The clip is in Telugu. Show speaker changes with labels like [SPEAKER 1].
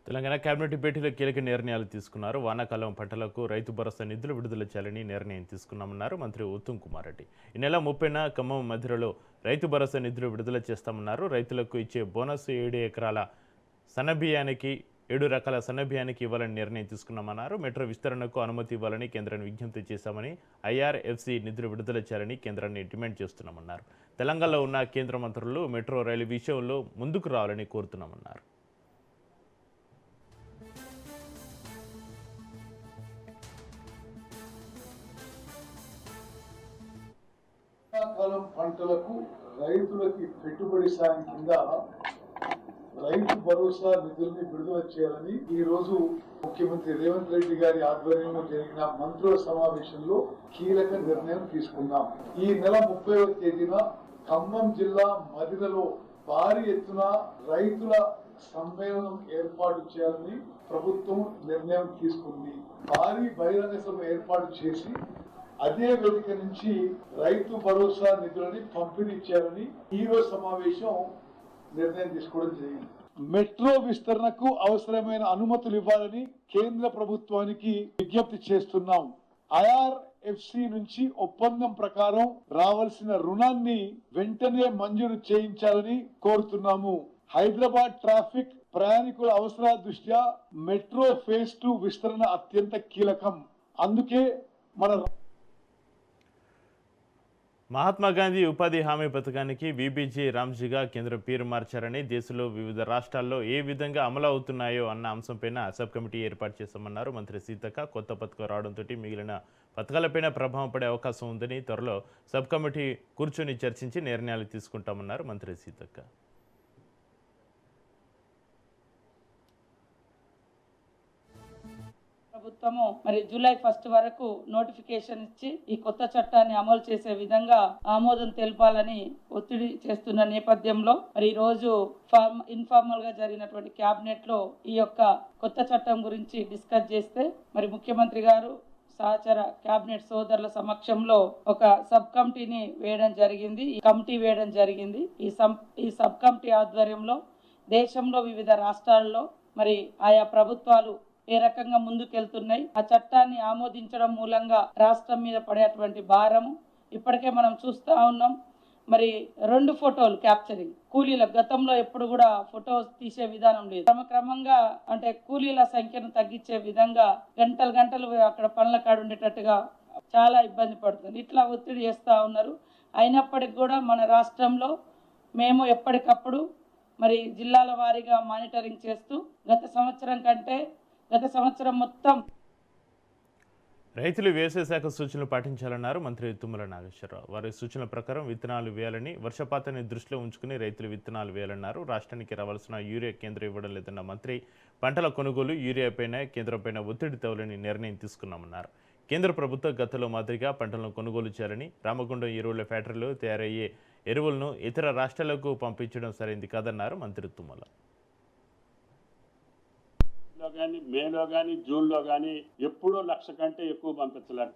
[SPEAKER 1] తెలంగాణ కేబినెట్ భేటీలో కీలక నిర్ణయాలు తీసుకున్నారు. వానాకాలం పంటలకు రైతు భరోసా నిధులు విడుదల చేయాలని నిర్ణయం తీసుకున్నామన్నారు మంత్రి ఉత్తమ్ కుమార్ రెడ్డి. ఈ నెల 30న ఖమ్మం మధ్యలో రైతు భరోసా నిధులు విడుదల చేస్తామన్నారు. రైతులకు ఇచ్చే బోనస్ 7 ఎకరాల సన్నబియ్యానికి 7 రకాల సన్నబియ్యానికి ఇవ్వాలని నిర్ణయం తీసుకున్నామన్నారు. మెట్రో విస్తరణకు అనుమతి ఇవ్వాలని కేంద్రాన్ని విజ్ఞప్తి చేశామని, ఐఆర్ఎఫ్సి నిధులు విడుదల చేయాలని కేంద్రాన్ని డిమాండ్ చేస్తున్నామన్నారు. తెలంగాణలో ఉన్న కేంద్ర మంత్రులు మెట్రో రైలు విషయంలో ముందుకు రావాలని కోరుతున్నామన్నారు.
[SPEAKER 2] కాలం పంటలకు రైతులకి పెట్టుబడి సాయం కింద రైతు భరోసా నిధుల్ని విడుదల చేయాలని ఈ రోజు ముఖ్యమంత్రి రేవంత్ రెడ్డి గారి ఆధ్వర్యంలో జరిగిన మంత్రుల సమావేశంలో కీలక నిర్ణయం తీసుకున్నాం. ఈ నెల 30వ తేదీన ఖమ్మం జిల్లా మదిరలో భారీ ఎత్తున రైతుల సమ్మేళనం ఏర్పాటు చేయాలని ప్రభుత్వం నిర్ణయం తీసుకుంది. భారీ బహిరంగ సభ ఏర్పాటు చేసి అదే వేదిక నుంచి రైతు భరోసా నిధులని పంపిణీ చేయాలని ఈ రోజు సమావేశం నిర్ణయం తీసుకోవడం జరిగింది. మెట్రో విస్తరణకు అవసరమైన అనుమతులు ఇవ్వాలని కేంద్ర ప్రభుత్వానికి విజ్ఞప్తి చేస్తున్నాం. ఐఆర్ఎఫ్సి నుంచి ఒప్పందం ప్రకారం రావాల్సిన రుణాన్ని వెంటనే మంజూరు చేయించాలని కోరుతున్నాము. హైదరాబాద్ ట్రాఫిక్ ప్రయాణికుల అవసరాల దృష్ట్యా మెట్రో ఫేజ్ 2 విస్తరణ అత్యంత కీలకం. అందుకే మన
[SPEAKER 1] మహాత్మా గాంధీ ఉపాధి హామీ పథకానికి బీబీజీ రామ్జీగా కేంద్రం పేరు మార్చారని, దేశంలో వివిధ రాష్ట్రాల్లో ఏ విధంగా అమలు అవుతున్నాయో అన్న అంశంపైన సబ్ కమిటీ ఏర్పాటు చేశామన్నారు మంత్రి సీతక్క. కొత్త పథకం రావడంతో మిగిలిన పథకాలపైన ప్రభావం పడే అవకాశం ఉందని, త్వరలో సబ్ కమిటీ కూర్చొని చర్చించి నిర్ణయాలు తీసుకుంటామన్నారు మంత్రి సీతక్క.
[SPEAKER 3] ప్రభుత్వము మరి జూలై 1 వరకు నోటిఫికేషన్ ఇచ్చి ఈ కొత్త చట్టాన్ని అమలు చేసే విధంగా ఆమోదం తెలపాలని ఒత్తిడి చేస్తున్న నేపథ్యంలో మరి ఈ రోజు ఇన్ఫార్మల్ గా జరిగినటువంటి క్యాబినెట్ లో ఈ యొక్క కొత్త చట్టం గురించి డిస్కస్ చేస్తే మరి ముఖ్యమంత్రి గారు సహచర క్యాబినెట్ సోదరుల సమక్షంలో ఒక సబ్ కమిటీని వేయడం జరిగింది. ఈ సబ్ కమిటీ ఆధ్వర్యంలో దేశంలో వివిధ రాష్ట్రాల్లో మరి ఆయా ప్రభుత్వాలు ఏ రకంగా ముందుకెళ్తున్నాయి, ఆ చట్టాన్ని ఆమోదించడం మూలంగా రాష్ట్రం మీద పడేటువంటి భారము ఇప్పటికే మనం చూస్తూ ఉన్నాం. మరి 2 ఫోటోలు క్యాప్చరింగ్ కూలీల గతంలో ఎప్పుడు కూడా ఫోటోస్ తీసే విధానం లేదు. క్రమక్రమంగా అంటే కూలీల సంఖ్యను తగ్గించే విధంగా గంటలు అక్కడ పనుల కాడ ఉండేటట్టుగా చాలా ఇబ్బంది పడుతుంది. ఇట్లా ఒత్తిడి చేస్తూ ఉన్నారు. అయినప్పటికీ కూడా మన రాష్ట్రంలో మేము ఎప్పటికప్పుడు మరి జిల్లాల వారీగా మానిటరింగ్ చేస్తూ గత సంవత్సరం మొత్తం
[SPEAKER 1] రైతులు వ్యవసాయ శాఖ సూచనలు పాటించాలన్నారు మంత్రి తుమ్మల నాగేశ్వరరావు. వారి సూచనల ప్రకారం విత్తనాలు వేయాలని, వర్షపాతాన్ని దృష్టిలో ఉంచుకుని రైతులు విత్తనాలు వేయాలన్నారు. రాష్ట్రానికి రావాల్సిన యూరియా కేంద్రం ఇవ్వడం లేదన్న మంత్రి, పంటల కొనుగోలు యూరియాపైన కేంద్రంపైన ఒత్తిడి తేవాలని నిర్ణయం తీసుకున్నామన్నారు. కేంద్ర ప్రభుత్వం గతంలో మాదిరిగా పంటలను కొనుగోలు చేయాలని, రామగుండం ఎరువుల ఫ్యాక్టరీలో తయారయ్యే ఎరువులను ఇతర రాష్ట్రాలకు పంపించడం సరైంది కాదన్నారు మంత్రి తుమ్మల.
[SPEAKER 4] కానీ మేలో కానీ జూన్లో కానీ ఎప్పుడూ 1,00,000 కంటే ఎక్కువ పంపించలేరు.